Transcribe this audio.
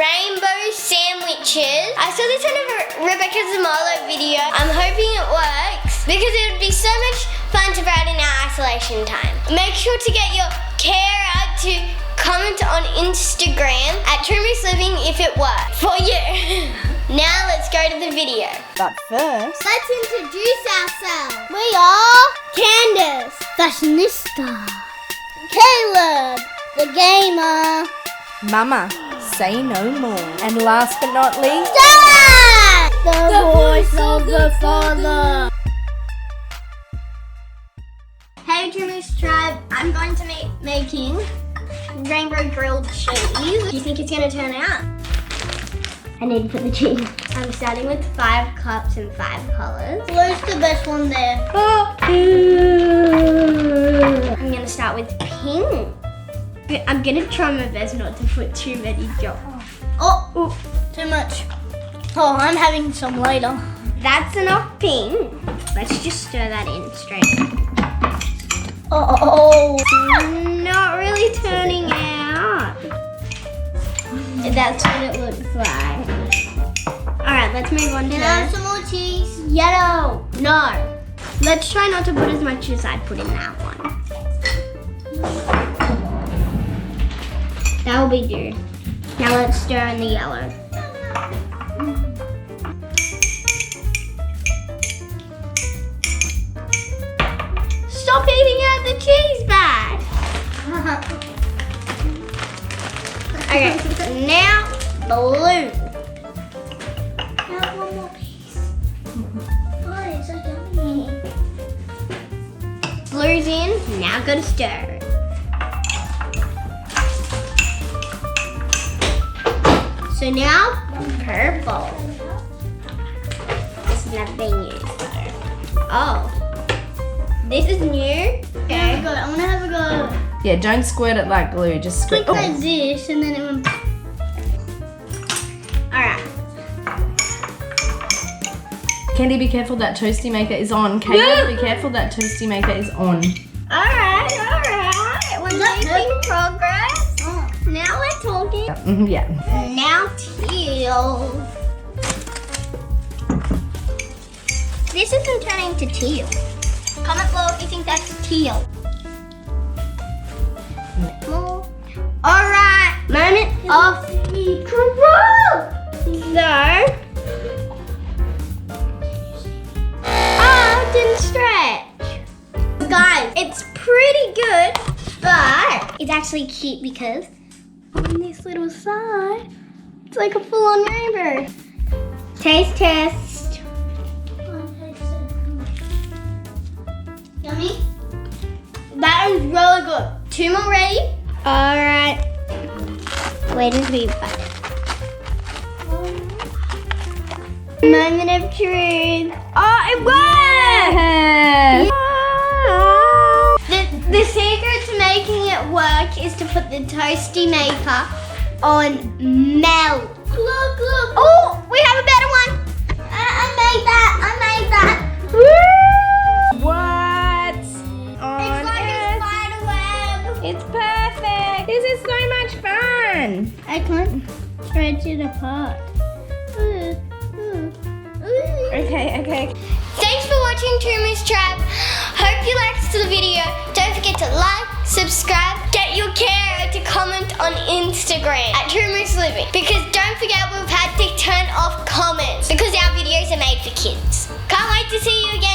rainbow sandwiches. I saw this on a Rebecca Zamolo video. I'm hoping it works because it would be so much fun to write in our isolation time. Make sure to get your care out to comment on Instagram at Trumoose Living if it works for you. Now let's go to the video. But first, let's introduce ourselves. We are Candace, fashionista, Caleb, the gamer, Mama, say no more. And last but not least, Dad, the voice of the Father. Hey Trumoose Tribe, I'm going to be making rainbow grilled cheese. Do you think it's going to turn out? I need to put the cheese. I'm starting with 5 cups and 5 colors. Blue's the best one there. Oh. I'm going to start with pink. I'm going to try my best not to put too many drops. Oh, too much. Oh, I'm having some later. That's enough pink. Let's just stir that in straight. Oh. Not really turning out. That's what it looks like. Alright, let's move on to Can I have some more cheese? yellow. No. Let's try not to put as much as I put in that one. That will be good. Now let's stir in the yellow. Stop eating out the cheese bag. Okay, now blue. Now one more piece. Oh, it's so yummy. Blue's in, now gotta stir it. So now, purple. This has never been used though. Oh, this is new. Okay. I want to have a go. yeah, don't squirt it like glue, just squirt. Click like this and then it will... Alright. Candy, be careful that toasty maker is on. Caleb, be careful that toasty maker is on. Alright. We're making progress. Oh. Now we're talking. Yeah. Now teal. This isn't turning to teal. Comment below if you think that's teal. More. Alright, moment of truth. So, didn't stretch. Guys, it's pretty good, but it's actually cute because on this little side, it's like a full-on rainbow. Taste test. Yummy? That is really good. 2 more ready? Alright. Wait until you bite it. Moment of truth. Oh, it worked! The secret to making it work is to put the toasty maker on melt. Look. Oh, we have a better one. I made that. Woo! What? It's like a spider web. It's perfect. This is so much fun. I can't stretch it apart. Okay. Thanks for watching Trumoose Tribe. Hope you liked the video. Don't forget to like, subscribe, get your carer to comment on Instagram at Trumoose Living. Because don't forget we've had to turn off comments because our videos are made for kids. Can't wait to see you again.